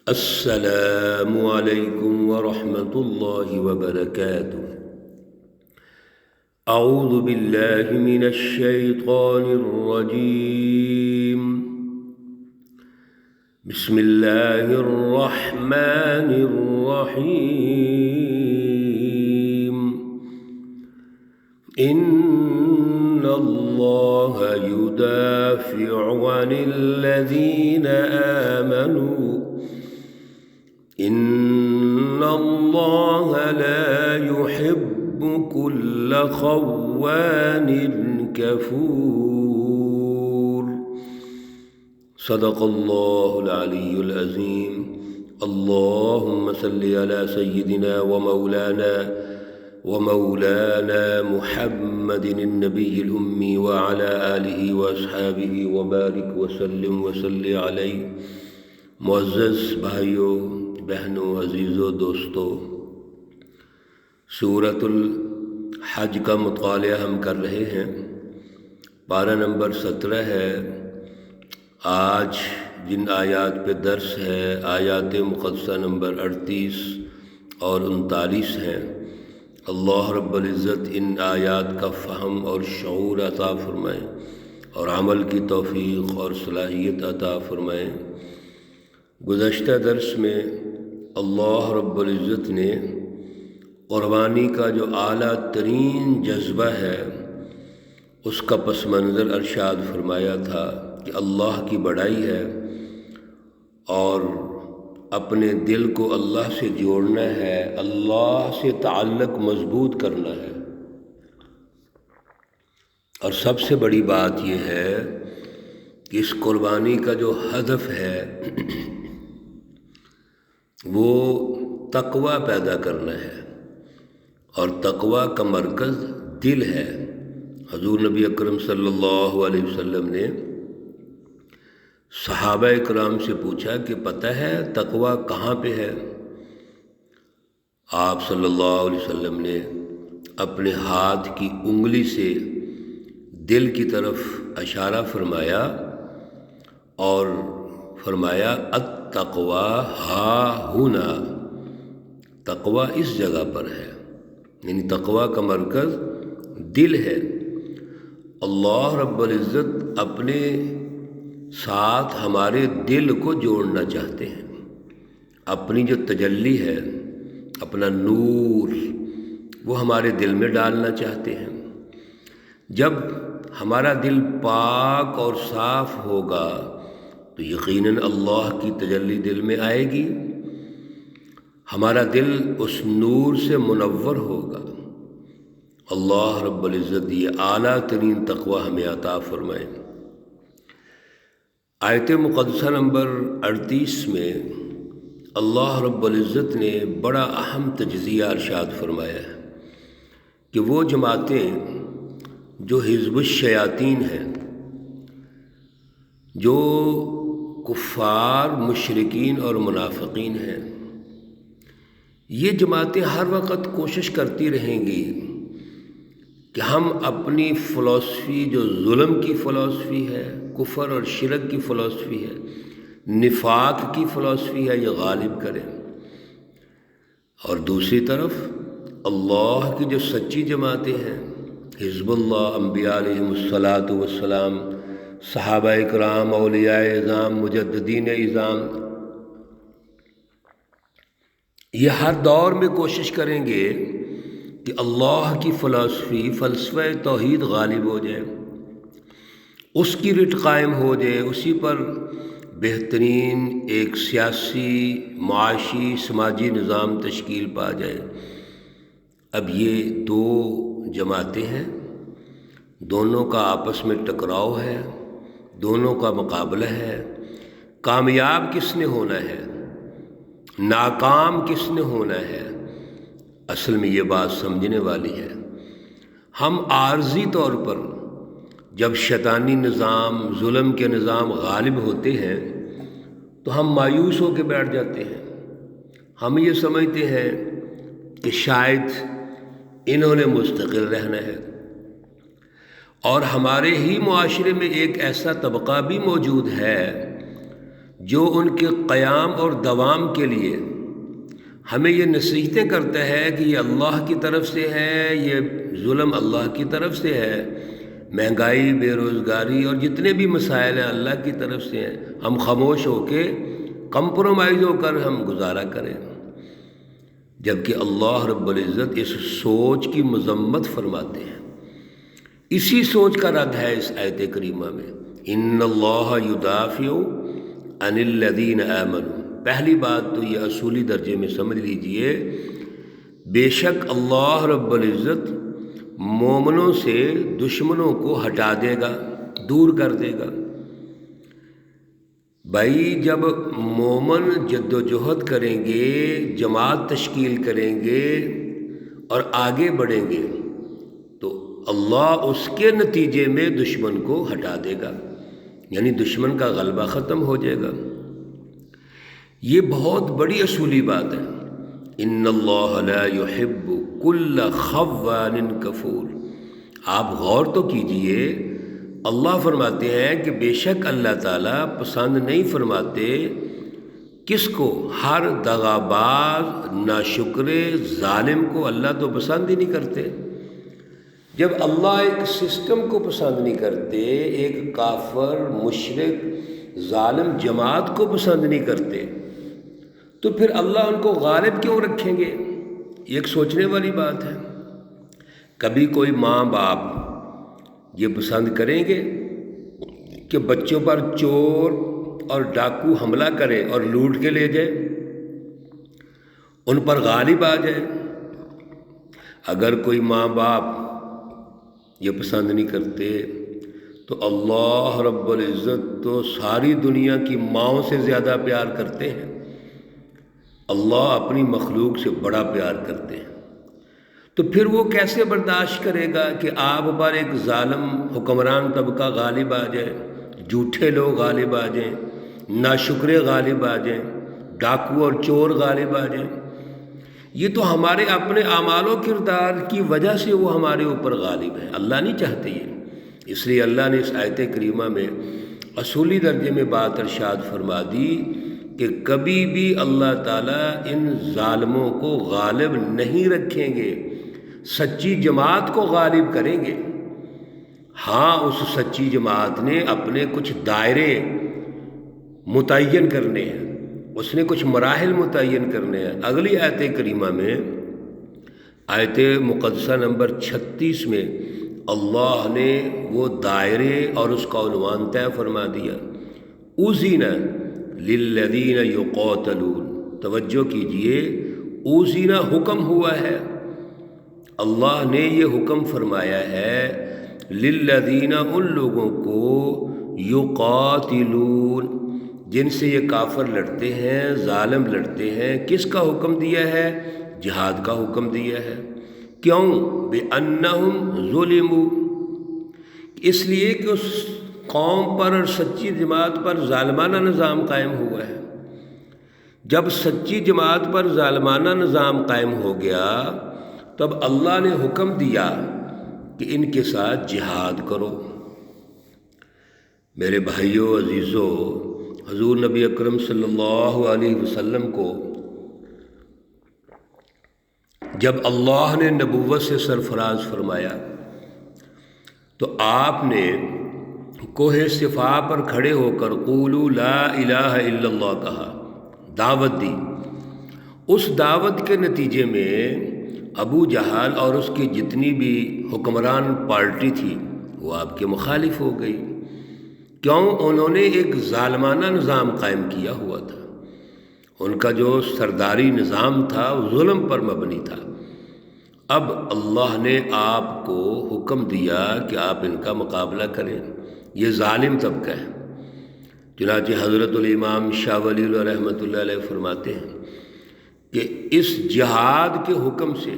السلام علیکم ورحمۃ اللہ وبرکاتہ۔ اعوذ باللہ من الشیطان الرجیم، بسم اللہ الرحمن الرحیم۔ ان اللہ یدافع عن الذین آمنوا ان اللہ لا يحب كل خوان كفور۔ صدق اللہ العلی العظیم۔ اللہم صلی علی سیدنا ومولانا محمد النبی الأمی وعلى آلہ واصحابہ وبارک وسلم وصلی علیہ۔ معزز بھائیوں، بہنوں، عزیزوں، دوستوں، سورۃ الحج کا مطالعہ ہم کر رہے ہیں۔ پارہ نمبر 17 ہے۔ آج جن آیات پہ درس ہے آیات مقدسہ نمبر 38 اور 39 ہیں۔ اللہ رب العزت ان آیات کا فہم اور شعور عطا فرمائے اور عمل کی توفیق اور صلاحیت عطا فرمائے۔ گزشتہ درس میں اللہ رب العزت نے قربانی کا جو اعلیٰ ترین جذبہ ہے اس کا پس منظر ارشاد فرمایا تھا کہ اللہ کی بڑائی ہے اور اپنے دل کو اللہ سے جوڑنا ہے، اللہ سے تعلق مضبوط کرنا ہے۔ اور سب سے بڑی بات یہ ہے کہ اس قربانی کا جو ہدف ہے وہ تقوی پیدا کرنا ہے، اور تقوی کا مرکز دل ہے۔ حضور نبی اکرم صلی اللہ علیہ وسلم نے صحابہ اکرام سے پوچھا کہ پتہ ہے تقوی کہاں پہ ہے؟ آپ صلی اللہ علیہ وسلم نے اپنے ہاتھ کی انگلی سے دل کی طرف اشارہ فرمایا اور فرمایا التقوی ہا ہنا، تقوی اس جگہ پر ہے، یعنی تقوی کا مرکز دل ہے۔ اللہ رب العزت اپنے ساتھ ہمارے دل کو جوڑنا چاہتے ہیں، اپنی جو تجلی ہے، اپنا نور وہ ہمارے دل میں ڈالنا چاہتے ہیں۔ جب ہمارا دل پاک اور صاف ہوگا تو یقیناً اللہ کی تجلی دل میں آئے گی، ہمارا دل اس نور سے منور ہوگا۔ اللہ رب العزت یہ اعلیٰ ترین تقوی ہمیں عطا فرمائے۔ آیت مقدسہ نمبر 38 میں اللہ رب العزت نے بڑا اہم تجزیہ ارشاد فرمایا ہے کہ وہ جماعتیں جو حزب الشیاطین ہیں، جو کفار، مشرکین اور منافقین ہیں، یہ جماعتیں ہر وقت کوشش کرتی رہیں گی کہ ہم اپنی فلسفی جو ظلم کی فلسفی ہے، کفر اور شرک کی فلسفی ہے، نفاق کی فلسفی ہے، یہ غالب کریں۔ اور دوسری طرف اللہ کی جو سچی جماعتیں ہیں، حزب اللہ، انبیاء علیہم الصلاۃ والسلام، صحابہ اکرام، اولیاء اعظام، مجددین اعظام، یہ ہر دور میں کوشش کریں گے کہ اللہ کی فلسفی، فلسفہ توحید غالب ہو جائے، اس کی رٹ قائم ہو جائے، اسی پر بہترین ایک سیاسی، معاشی، سماجی نظام تشکیل پا جائے۔ اب یہ دو جماعتیں ہیں، دونوں کا آپس میں ٹکراؤ ہے، دونوں کا مقابلہ ہے۔ کامیاب کس نے ہونا ہے، ناکام کس نے ہونا ہے؟ اصل میں یہ بات سمجھنے والی ہے۔ ہم عارضی طور پر جب شیطانی نظام، ظلم کے نظام غالب ہوتے ہیں تو ہم مایوس ہو کے بیٹھ جاتے ہیں۔ ہم یہ سمجھتے ہیں کہ شاید انہوں نے مستقل رہنا ہے، اور ہمارے ہی معاشرے میں ایک ایسا طبقہ بھی موجود ہے جو ان کے قیام اور دوام کے لیے ہمیں یہ نصیحتیں کرتا ہے کہ یہ اللہ کی طرف سے ہے، یہ ظلم اللہ کی طرف سے ہے، مہنگائی، بے روزگاری اور جتنے بھی مسائل ہیں اللہ کی طرف سے ہیں، ہم خاموش ہو کے کمپرومائز ہو کر ہم گزارا کریں، جبکہ اللہ رب العزت اس سوچ کی مذمت فرماتے ہیں۔ اسی سوچ کا رد ہے اس آیت کریمہ میں، ان اللہ یدافع عن الذین آمنوا۔ پہلی بات تو یہ اصولی درجے میں سمجھ لیجئے، بے شک اللہ رب العزت مومنوں سے دشمنوں کو ہٹا دے گا، دور کر دے گا۔ بھائی جب مومن جد و جہد کریں گے، جماعت تشکیل کریں گے اور آگے بڑھیں گے تو اللہ اس کے نتیجے میں دشمن کو ہٹا دے گا، یعنی دشمن کا غلبہ ختم ہو جائے گا۔ یہ بہت بڑی اصولی بات ہے۔ ان اللہ لا يحب کل خوان کفور۔ آپ غور تو کیجئے، اللہ فرماتے ہیں کہ بے شک اللہ تعالیٰ پسند نہیں فرماتے کس کو؟ ہر دغاباز، ناشکر، ظالم کو اللہ تو پسند ہی نہیں کرتے۔ جب اللہ ایک سسٹم کو پسند نہیں کرتے، ایک کافر، مشرک، ظالم جماعت کو پسند نہیں کرتے، تو پھر اللہ ان کو غالب کیوں رکھیں گے؟ یہ ایک سوچنے والی بات ہے۔ کبھی کوئی ماں باپ یہ پسند کریں گے کہ بچوں پر چور اور ڈاکو حملہ کرے اور لوٹ کے لے جائے، ان پر غالب آ جائے؟ اگر کوئی ماں باپ یہ پسند نہیں کرتے تو اللہ رب العزت تو ساری دنیا کی ماؤں سے زیادہ پیار کرتے ہیں۔ اللہ اپنی مخلوق سے بڑا پیار کرتے ہیں، تو پھر وہ کیسے برداشت کرے گا کہ آپ پر ایک ظالم حکمران طبقہ غالب آ جائے، جھوٹے لوگ غالب آ جائیں، ناشکرے غالب آ جائیں، ڈاکو اور چور غالب آ جائیں؟ یہ تو ہمارے اپنے اعمال و کردار کی وجہ سے وہ ہمارے اوپر غالب ہے، اللہ نہیں چاہتے یہ۔ اس لیے اللہ نے اس آیت کریمہ میں اصولی درجے میں بات ارشاد فرما دی کہ کبھی بھی اللہ تعالیٰ ان ظالموں کو غالب نہیں رکھیں گے، سچی جماعت کو غالب کریں گے۔ ہاں، اس سچی جماعت نے اپنے کچھ دائرے متعین کرنے ہیں، اس نے کچھ مراحل متعین کرنے ہیں۔ اگلی آیت کریمہ میں، آیت مقدسہ نمبر 36 میں اللہ نے وہ دائرے اور اس کا عنوان طے فرما دیا، اُذِنَ لِلَّذِينَ يُقَاتَلُونَ۔ توجہ کیجئے، اُذِنَ حکم ہوا ہے، اللہ نے یہ حکم فرمایا ہے لِلَّذِينَ ان لوگوں کو يُقَاتِلُونَ جن سے یہ کافر لڑتے ہیں، ظالم لڑتے ہیں۔ کس کا حکم دیا ہے؟ جہاد کا حکم دیا ہے۔ کیوں؟ بِأَنَّهُمْ ظُلِمُوا، اس لیے کہ اس قوم پر اور سچی جماعت پر ظالمانہ نظام قائم ہوا ہے۔ جب سچی جماعت پر ظالمانہ نظام قائم ہو گیا تب اللہ نے حکم دیا کہ ان کے ساتھ جہاد کرو۔ میرے بھائیوں عزیزوں، حضور نبی اکرم صلی اللہ علیہ وسلم کو جب اللہ نے نبوت سے سرفراز فرمایا تو آپ نے کوہ صفا پر کھڑے ہو کر قولوا لا الہ الا اللہ کہا، دعوت دی۔ اس دعوت کے نتیجے میں ابو جہل اور اس کی جتنی بھی حکمران پارٹی تھی وہ آپ کے مخالف ہو گئی۔ کیوں؟ انہوں نے ایک ظالمانہ نظام قائم کیا ہوا تھا، ان کا جو سرداری نظام تھا وہ ظلم پر مبنی تھا۔ اب اللہ نے آپ کو حکم دیا کہ آپ ان کا مقابلہ کریں، یہ ظالم طبقہ ہے۔ چنانچہ حضرت الامام شاہ ولی اللہ رحمۃ اللہ علیہ فرماتے ہیں کہ اس جہاد کے حکم سے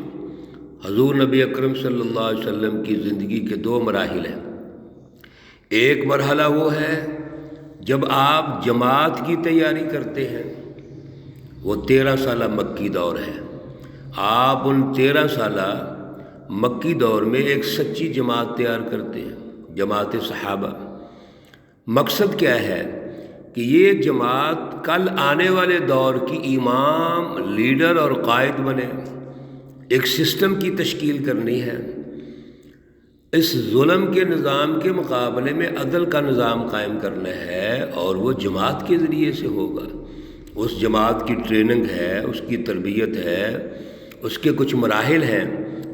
حضور نبی اکرم صلی اللہ علیہ وسلم کی زندگی کے دو مراحل ہیں۔ ایک مرحلہ وہ ہے جب آپ جماعت کی تیاری کرتے ہیں، وہ 13 سالہ مکی دور ہے۔ آپ ان 13 سالہ مکی دور میں ایک سچی جماعت تیار کرتے ہیں، جماعت صحابہ۔ مقصد کیا ہے کہ یہ جماعت کل آنے والے دور کی امام، لیڈر اور قائد بنے، ایک سسٹم کی تشکیل کرنی ہے۔ اس ظلم کے نظام کے مقابلے میں عدل کا نظام قائم کرنا ہے، اور وہ جماعت کے ذریعے سے ہوگا۔ اس جماعت کی ٹریننگ ہے، اس کی تربیت ہے، اس کے کچھ مراحل ہیں،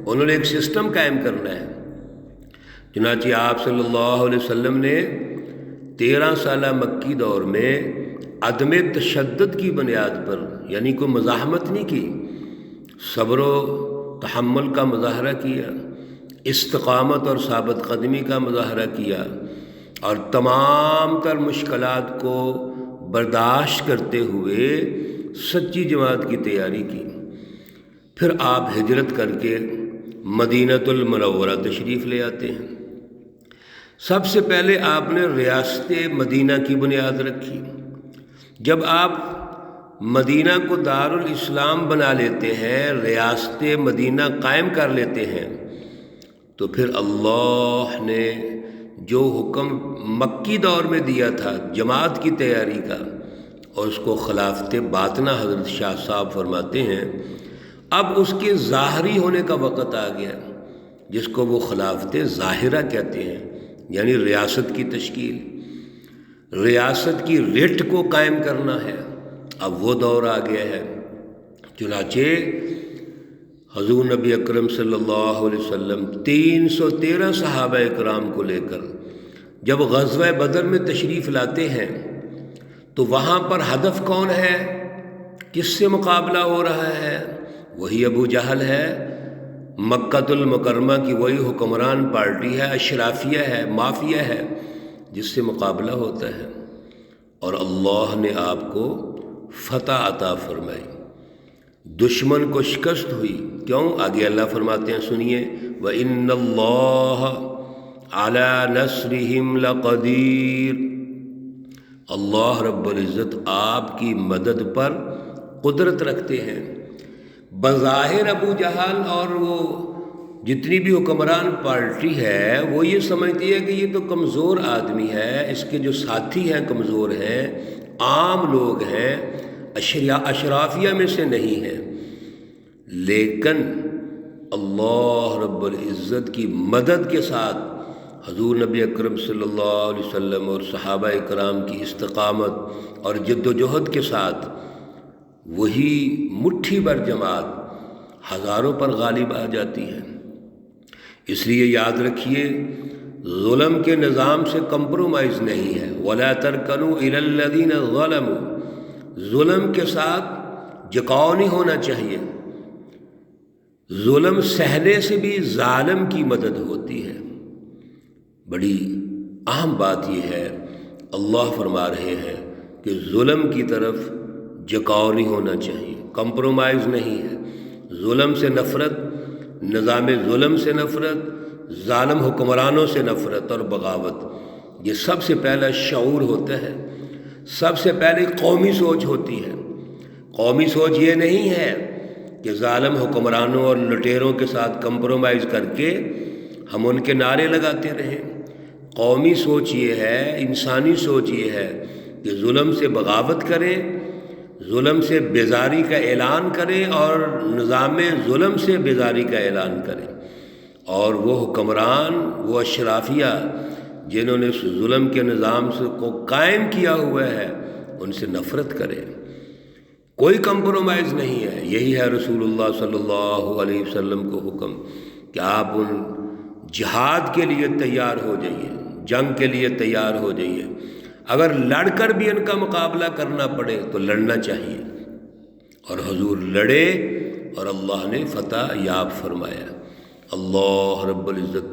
انہوں نے ایک سسٹم قائم کرنا ہے۔ چنانچہ آپ صلی اللہ علیہ وسلم نے 13 سالہ مکی دور میں عدم تشدد کی بنیاد پر، یعنی کوئی مزاحمت نہیں کی، صبر و تحمل کا مظاہرہ کیا، استقامت اور ثابت قدمی کا مظاہرہ کیا، اور تمام تر مشکلات کو برداشت کرتے ہوئے سچی جماعت کی تیاری کی۔ پھر آپ ہجرت کر کے مدینۃ المنورہ تشریف لے آتے ہیں۔ سب سے پہلے آپ نے ریاست مدینہ کی بنیاد رکھی۔ جب آپ مدینہ کو دارالاسلام بنا لیتے ہیں، ریاست مدینہ قائم کر لیتے ہیں، تو پھر اللہ نے جو حکم مکی دور میں دیا تھا جماعت کی تیاری کا، اور اس کو خلافت باطنہ حضرت شاہ صاحب فرماتے ہیں، اب اس کے ظاہری ہونے کا وقت آ گیا، جس کو وہ خلافت ظاہرہ کہتے ہیں، یعنی ریاست کی تشکیل، ریاست کی ریٹ کو قائم کرنا ہے۔ اب وہ دور آ گیا ہے۔ چنانچہ حضور نبی اکرم صلی اللہ علیہ وسلم 313 صحابہ اکرام کو لے کر جب غزوہ بدر میں تشریف لاتے ہیں، تو وہاں پر ہدف کون ہے؟ کس سے مقابلہ ہو رہا ہے؟ وہی ابو جہل ہے، مکۃ المکرمہ کی وہی حکمران پارٹی ہے، اشرافیہ ہے، مافیا ہے، جس سے مقابلہ ہوتا ہے، اور اللہ نے آپ کو فتح عطا فرمائی، دشمن کو شکست ہوئی۔ کیوں؟ آگے اللہ فرماتے ہیں، سنیے، وَإِنَّ اللَّهَ عَلَى نَصْرِهِمْ لَقَدِيرٌ۔ اللہ رب العزت آپ کی مدد پر قدرت رکھتے ہیں۔ بظاہر ابو جہل اور وہ جتنی بھی حکمران پارٹی ہے، وہ یہ سمجھتی ہے کہ یہ تو کمزور آدمی ہے، اس کے جو ساتھی ہیں کمزور ہیں، عام لوگ ہیں، اشرافیہ میں سے نہیں ہیں۔ لیکن اللہ رب العزت کی مدد کے ساتھ حضور نبی اکرم صلی اللہ علیہ وسلم اور صحابہ اکرام کی استقامت اور جد و جہد کے ساتھ وہی مٹھی بھر جماعت ہزاروں پر غالب آ جاتی ہے۔ اس لیے یاد رکھیے، ظلم کے نظام سے کمپرومائز نہیں ہے۔ وَلَا تَرْكَنُوا إِلَى الَّذِينَ ظَلَمُوا، ظلم کے ساتھ جھکاؤ نہیں ہونا چاہیے۔ ظلم سہنے سے بھی ظالم کی مدد ہوتی ہے۔ بڑی اہم بات یہ ہے، اللہ فرما رہے ہیں کہ ظلم کی طرف جھکاؤ نہیں ہونا چاہیے، کمپرومائز نہیں ہے۔ ظلم سے نفرت، نظام ظلم سے نفرت، ظالم حکمرانوں سے نفرت اور بغاوت، یہ سب سے پہلا شعور ہوتا ہے، سب سے پہلے قومی سوچ ہوتی ہے۔ قومی سوچ یہ نہیں ہے کہ ظالم حکمرانوں اور لٹیروں کے ساتھ کمپرومائز کر کے ہم ان کے نعرے لگاتے رہیں۔ قومی سوچ یہ ہے، انسانی سوچ یہ ہے کہ ظلم سے بغاوت کریں، ظلم سے بیزاری کا اعلان کریں، اور نظام ظلم سے بیزاری کا اعلان کریں، اور وہ حکمران، وہ اشرافیہ جنہوں نے اس ظلم کے نظام کو قائم کیا ہوا ہے، ان سے نفرت کریں۔ کوئی کمپرومائز نہیں ہے۔ یہی ہے رسول اللہ صلی اللہ علیہ وسلم کو حکم کہ آپ ان جہاد کے لیے تیار ہو جائیے، جنگ کے لیے تیار ہو جائیے، اگر لڑ کر بھی ان کا مقابلہ کرنا پڑے تو لڑنا چاہیے۔ اور حضور لڑے اور اللہ نے فتح یاب فرمایا۔ اللہ رب العزت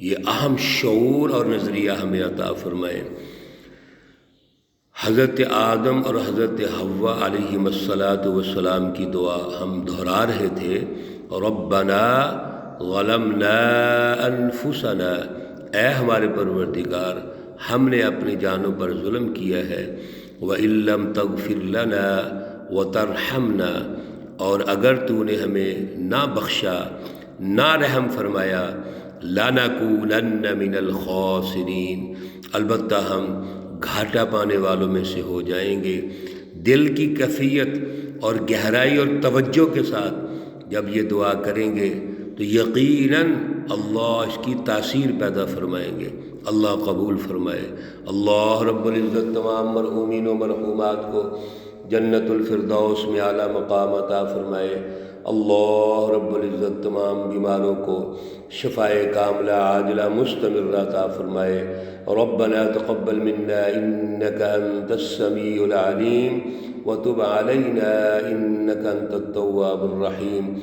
یہ اہم شعور اور نظریہ ہمیں عطا فرمائے۔ حضرت آدم اور حضرت حوا علیہم السلام کی دعا ہم دہرا رہے تھے، ربنا ظلمنا انفسنا، اے ہمارے پروردگار، ہم نے اپنی جانوں پر ظلم کیا ہے، وَإِن لَّمْ تَغْفِرْ لَنَا وَتَرْحَمْنَا، اور اگر تو نے ہمیں نہ بخشا، نہ رحم فرمایا، لَنَكُونَنَّ مِنَ الْخَاسِرِينَ، البتہ ہم گھاٹا پانے والوں میں سے ہو جائیں گے۔ دل کی کیفیت اور گہرائی اور توجہ کے ساتھ جب یہ دعا کریں گے تو یقیناً اللہ اس کی تاثیر پیدا فرمائیں گے۔ اللہ قبول فرمائے۔ اللہ رب العزت تمام مرحومین و مرحومات کو جنت الفردوس میں اعلیٰ مقام عطا فرمائے۔ اللہ رب العزت تمام بیماروں کو شفائے کاملہ عاجلہ مستمرہ عطا فرمائے۔ ربنا تقبل منا انك انت السميع العليم وتب علينا انك انت التواب الرحيم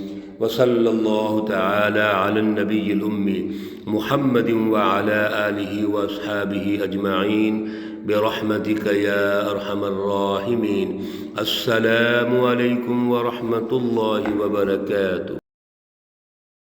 وصلى الله تعالى على النبي الأمي محمد وعلى آله وأصحابه أجمعين برحمتك يا أرحم الراحمين۔ السلام عليكم ورحمة الله وبركاته۔